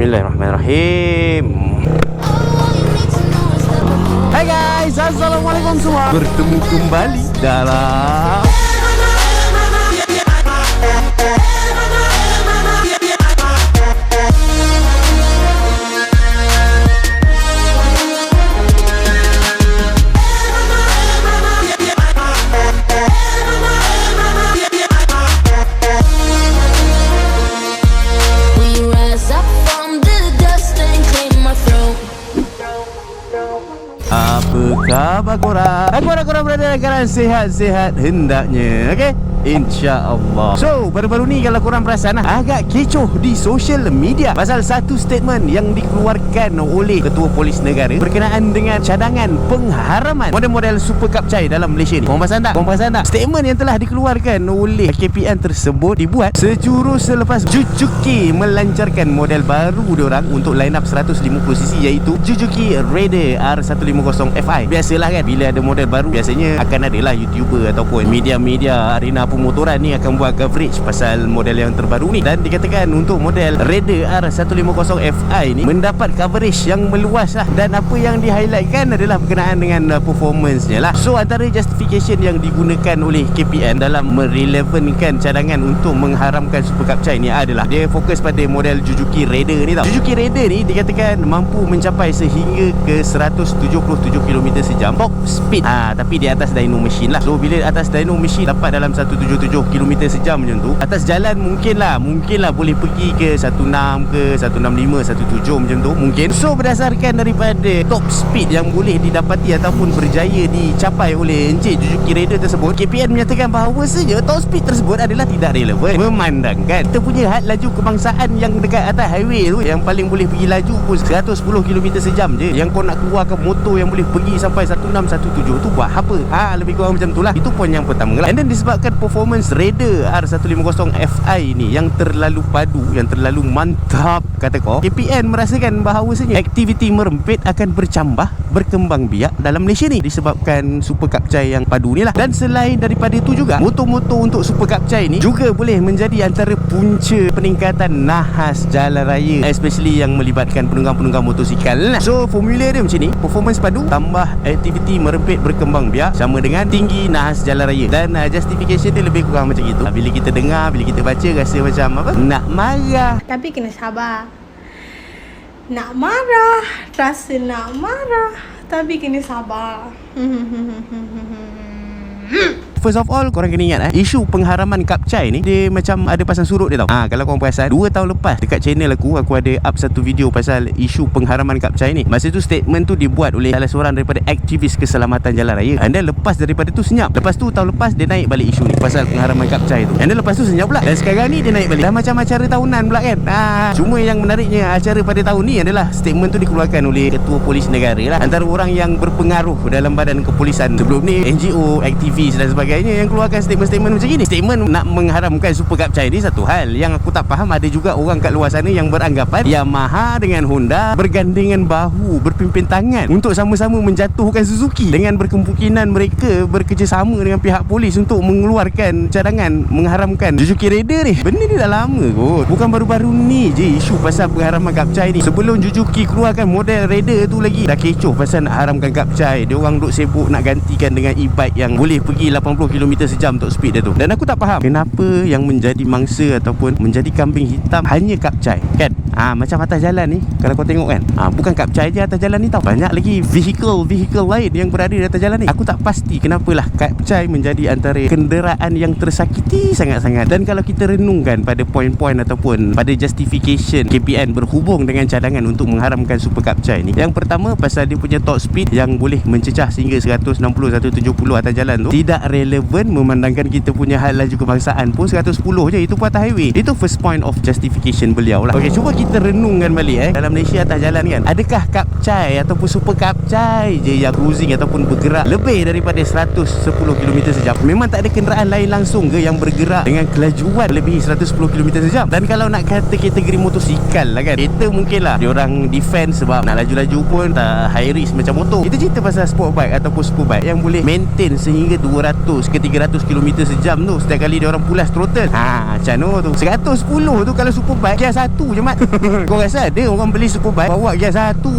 Bismillahirrahmanirrahim. Hai guys, assalamualaikum semua. Bertemu kembali dalam apa khabar korang? Korang berada dalam sehat-sehat hendaknya, okey? InsyaAllah. So, baru-baru ni kalau korang perasan agak kecoh di social media pasal satu statement yang dikeluarkan oleh Ketua Polis Negara berkenaan dengan cadangan pengharaman model-model Super Kapcai dalam Malaysia ni. Korang perasan tak? Statement yang telah dikeluarkan oleh KPN tersebut dibuat sejurus selepas Jujuki melancarkan model baru diorang untuk line up 150cc, iaitu Jujuki Raider R150 Fi. Biasalah kan, bila ada model baru biasanya akan adalah YouTuber ataupun media-media arena pemotoran ni akan buat coverage pasal model yang terbaru ni, dan dikatakan untuk model Raider R150 Fi ni mendapat coverage yang meluas lah, dan apa yang di-highlightkan adalah berkenaan dengan performance-nya lah. So antara justification yang digunakan oleh KPN dalam merelevankan cadangan untuk mengharamkan Super Kapcai ni adalah dia fokus pada model Jujuki Raider ni tau. Jujuki Raider ni dikatakan mampu mencapai sehingga ke 177 km sejam top speed, tapi di atas dyno machine lah. So bila atas dyno machine dapat dalam 177 km sejam macam tu, atas jalan mungkin lah boleh pergi ke 16 ke 165, 17 macam tu mungkin. So berdasarkan daripada top speed yang boleh didapati ataupun berjaya dicapai oleh Encik Jujuki Raider tersebut, KPN menyatakan bahawa saja top speed tersebut adalah tidak relevan, memandangkan kita punya had laju kebangsaan yang dekat atas highway tu yang paling boleh pergi laju pun 110 km sejam je. Yang kau nak keluarkan motor yang boleh pergi sampai 16, 17 tu buat apa? Lebih kurang macam tu lah. Itu pun yang pertama lah. And then disebabkan performance Raider R150 Fi ni yang terlalu padu, yang terlalu mantap kata kau, KPN merasakan bahawasanya aktiviti merempit akan berkembang biak dalam Malaysia ni disebabkan Super Kapcai yang padu ni lah. Dan selain daripada itu juga, motor-motor untuk Super Kapcai ni juga boleh menjadi antara punca peningkatan nahas jalan raya, especially yang melibatkan penunggang-penunggang motosikal lah. So formula dia macam ni, performance padu tambah aktiviti merempit berkembang biak sama dengan tinggi nahas jalan raya. Dan justification dia lebih kurang macam itu. Bila kita dengar, bila kita baca, rasa macam apa? Nak marah, tapi kena sabar. Nak marah, rasa nak marah, tapi kena sabar. First of all, korang kena ingat isu pengharaman Kapcai ni dia macam ada pasang surut dia tau. Kalau korang perasan 2 tahun lepas dekat channel aku ada up satu video pasal isu pengharaman Kapcai ni. Masa tu statement tu dibuat oleh salah seorang daripada aktivis keselamatan jalan raya. And then lepas daripada tu senyap. Lepas tu tahun lepas dia naik balik isu ni pasal pengharaman Kapcai tu. And then lepas tu senyap pula. Dan sekarang ni dia naik balik. Dah macam acara tahunan pula kan. Cuma yang menariknya acara pada tahun ni adalah statement tu dikeluarkan oleh Ketua Polis Negara lah, antara orang yang berpengaruh dalam badan kepolisan. Sebelum ni NGO, aktivis dan sebagainya yang keluarkan statement-statement macam ni. Statement nak mengharamkan Super Kapcai ni satu hal. Yang aku tak faham, ada juga orang kat luar sana yang beranggapan Yamaha dengan Honda bergandengan bahu, berpimpin tangan untuk sama-sama menjatuhkan Suzuki, dengan berkemungkinan mereka bekerjasama dengan pihak polis untuk mengeluarkan cadangan mengharamkan Jujuki Raider ni. Benda ni dah lama kot, bukan baru-baru ni je isu pasal pengharaman Kapcai ni. Sebelum Jujuki keluarkan model Raider tu lagi dah kecoh pasal nak haramkan Kapcai. Dia orang duk sibuk nak gantikan dengan e-bike yang boleh pergi 80 km sejam untuk speed dia tu. Dan aku tak faham kenapa yang menjadi mangsa ataupun menjadi kambing hitam hanya Kapcai kan. Macam atas jalan ni kalau kau tengok kan, bukan Kapcai je atas jalan ni tau, banyak lagi vehicle lain yang berada di atas jalan ni. Aku tak pasti kenapalah Kapcai menjadi antara kenderaan yang tersakiti sangat-sangat. Dan kalau kita renungkan pada poin-poin ataupun pada justification KPN berhubung dengan cadangan untuk mengharamkan Super Kapcai ni, yang pertama pasal dia punya top speed yang boleh mencecah sehingga 160, 170 atas jalan tu tidak relevan, memandangkan kita punya had laju kebangsaan pun 110 je, itu pun atas highway. Itu first point of justification beliau lah. Okey, cuba kita renungkan balik dalam Malaysia atas jalan kan, adakah Kapcai ataupun Super Kapcai je yang cruising ataupun bergerak lebih daripada 110 km sejam? Memang tak ada kenderaan lain langsung ke yang bergerak dengan kelajuan lebih 110 km sejam? Dan kalau nak kata kategori motosikal lah kan, kereta mungkin lah diorang defense sebab nak laju-laju pun tak high risk macam motor. Kita cerita pasal sport bike ataupun super bike yang boleh maintain sehingga 200 ke 300 km sejam tu setiap kali diorang pulas throttle. Macam tu 110 tu kalau super bike Gear 1 je mat. Kau rasa ada orang beli superbike bawa gas satu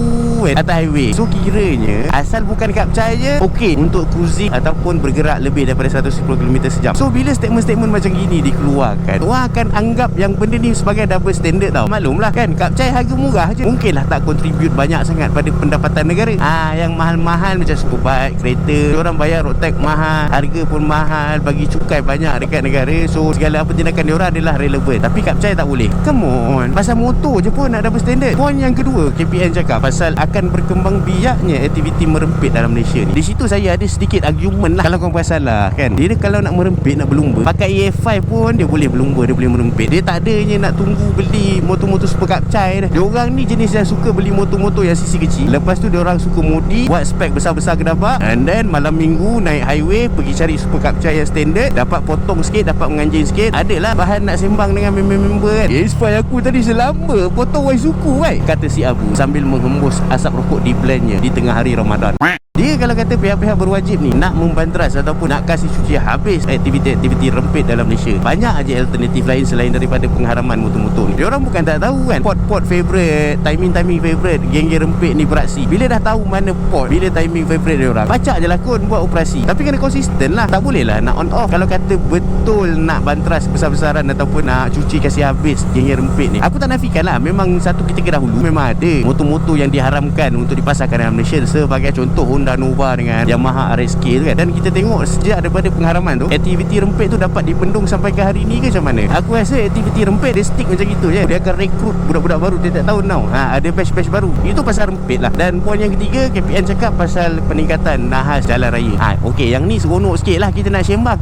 atas highway? So kiranya asal bukan kapcai je, okey untuk cruising ataupun bergerak lebih daripada 110 km sejam. So bila statement-statement macam gini dikeluarkan, orang akan anggap yang benda ni sebagai double standard tau. Maklumlah kan, kapcai harga murah je, mungkinlah tak contribute banyak sangat pada pendapatan negara. Yang mahal-mahal macam superbike, kereta, orang bayar road tax mahal, harga pun mahal, bagi cukai banyak dekat negara. So segala apa tindakan diorang adalah relevan. Tapi kapcai tak boleh. Come on, pasal motor je pun nak double standard. Poin yang kedua, KPN cakap pasal akan berkembang biaknya aktiviti merempit dalam Malaysia ni. Di situ saya ada sedikit argument lah. Kalau kau perasan lah kan, dia kalau nak merempit, nak berlumba, pakai EF5 pun dia boleh berlumba, dia boleh merempit. Dia tak adanya nak tunggu beli motor-motor super kapcai dah. Diorang ni jenis yang suka beli motor-motor yang sisi kecil, lepas tu diorang suka modi, buat spek besar-besar gedabak, and then malam minggu naik highway pergi cari super kapcai yang standard, dapat potong sikit, dapat menganjing sikit. Adalah bahan nak sembang dengan member-member kan. EF5 aku tadi selamba potong wai suku wai, kata si Abu sambil menghembus asap rokok di blendnya di tengah hari Ramadan. Dia kalau kata pihak-pihak berwajib ni nak membantras ataupun nak kasih cuci habis aktiviti-aktiviti rempit dalam Malaysia, banyak aja alternatif lain selain daripada pengharaman motor-motor ni. Diorang bukan tak tahu kan, pot-pot favourite, timing-timing favourite geng-geng rempit ni beraksi. Bila dah tahu mana pot, bila timing favourite diorang, pacak je lah kot buat operasi. Tapi kena konsisten lah, tak boleh lah nak on off. Kalau kata betul nak bantras besar-besaran ataupun nak cuci kasih habis geng-geng rempit ni, aku tak nafikan lah, memang satu ketika dahulu memang ada motor-motor yang diharamkan untuk dipasarkan dalam Malaysia. Sebagai contoh Honda Nova dengan Yamaha RSK tu kan. Dan kita tengok sejak daripada pengharaman tu, aktiviti rempit tu dapat dibendung sampai ke hari ni ke macam mana? Aku rasa aktiviti rempit dia stick macam itu je. Dia akan rekrut budak-budak baru tiap tahun tau. Ada batch-batch baru. Itu pasal rempit lah. Dan poin yang ketiga, KPN cakap pasal peningkatan nahas jalan raya. Okey, yang ni seronok sikit lah kita nak sembang.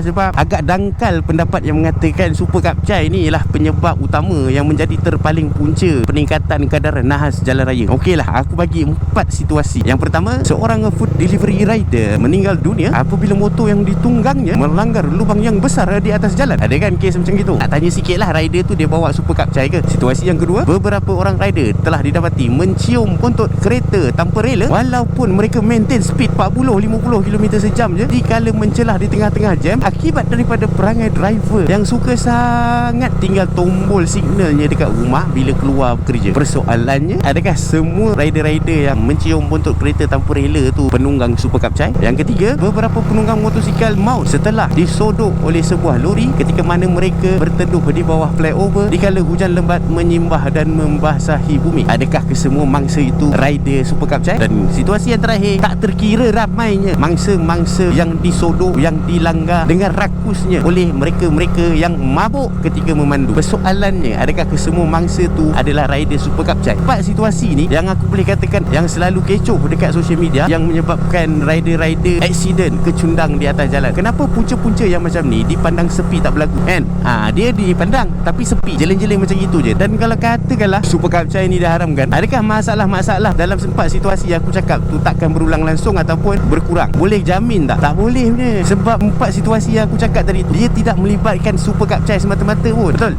Sebab agak dangkal pendapat yang mengatakan super kapcai ni ialah penyebab utama yang menjadi terpaling punca peningkatan kadar nahas jalan raya. Okey lah, aku bagi 4 situasi. Yang pertama, seorang food delivery rider meninggal dunia apabila motor yang ditunggangnya melanggar lubang yang besar di atas jalan. Ada kan kes macam gitu? Nak tanya sikit lah, rider tu dia bawa super kapcai ke? Situasi yang kedua, beberapa orang rider telah didapati mencium bontot kereta tanpa rela walaupun mereka maintain speed 40-50 km sejam je dikala mencelah di tengah-tengah jam, akibat daripada perangai driver yang suka sangat tinggal tombol signalnya dekat rumah bila keluar bekerja. Persoalannya, adakah semua rider-rider yang mencium bontot kereta tanpa rela tu penunggang super kapcai? Yang ketiga, beberapa penunggang motosikal maut setelah disodok oleh sebuah lori ketika mana mereka berteduh di bawah flyover dikala hujan lebat menyimbah dan membasahi bumi. Adakah kesemua mangsa itu rider super kapcai? Dan situasi yang terakhir, tak terkira ramainya mangsa-mangsa yang disodok, yang dilanggar dengan rakusnya oleh mereka-mereka yang mabuk ketika memandu. Persoalannya, adakah kesemua mangsa tu adalah rider super kapcai? 4 situasi ni yang aku boleh katakan yang selalu kecoh dekat social media yang menyebabkan rider-rider accident, kecundang di atas jalan. Kenapa punca-punca yang macam ni dipandang sepi, tak berlaku kan? Dia dipandang tapi sepi, jeleng-jeleng macam itu je. Dan kalau katakanlah super kapcai ni diharamkan, adakah masalah-masalah dalam 4 situasi yang aku cakap tu takkan berulang langsung ataupun berkurang? Boleh jamin tak? Tak boleh punya. Sebab 4 situasi yang aku cakap tadi, dia tidak melibatkan super kapcai semata-mata pun. Betul?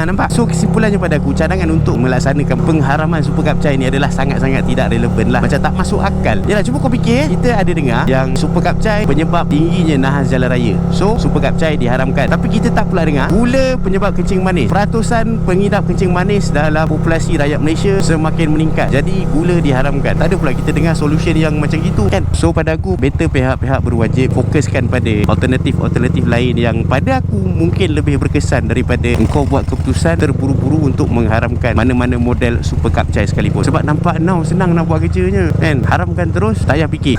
Nampak? So kesimpulannya pada aku, cadangan untuk melaksanakan pengharaman super kapcai ni adalah sangat-sangat tidak relevan lah. Macam tak masuk akal. Yalah, cuba kau fikir, kita ada dengar yang super kapcai penyebab tingginya nahas jalan raya. So super kapcai diharamkan. Tapi kita tak pula dengar gula penyebab kencing manis. Peratusan pengidap kencing manis dalam populasi rakyat Malaysia semakin meningkat, jadi gula diharamkan. Tak ada pula kita dengar solution yang macam gitu kan. So pada aku, better pihak-pihak berwajib fokuskan pada alternatif-alternatif lain yang pada aku mungkin lebih berkesan daripada engkau buat keputusan terburu-buru untuk mengharamkan mana-mana model super kapcai sekalipun. Sebab nampak now senang nak buat kerjanya kan. Haramkan terus, tak payah fikir.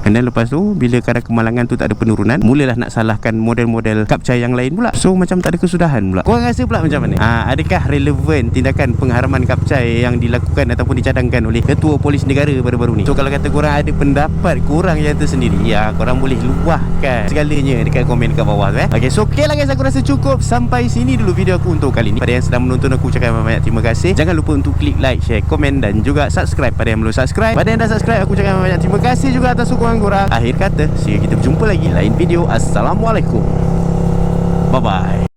Dan lepas tu, bila kadar kemalangan tu tak ada penurunan, mulalah nak salahkan model-model kapcai yang lain pula. So macam tak ada kesudahan pula. Korang rasa pula macam mana? Adakah relevan tindakan pengharaman kapcai yang dilakukan ataupun dicadangkan oleh Ketua Polis Negara baru-baru ni? So kalau kata korang ada pendapat korang yang tersendiri, ya korang boleh luahkan segalanya dekat komen kat bawah tu. Okay, so okay lah guys, aku rasa cukup sampai sini dulu video aku untuk kali ni. Pada yang sedang menonton aku cakap banyak terima kasih. Jangan lupa untuk klik like, share, komen dan juga subscribe pada yang belum subscribe. Pada yang dah subscribe, aku cakap banyak terima kasih juga atas sokongan korang. Akhir kata, see you, kita berjumpa lagi lain video. Assalamualaikum. Bye bye.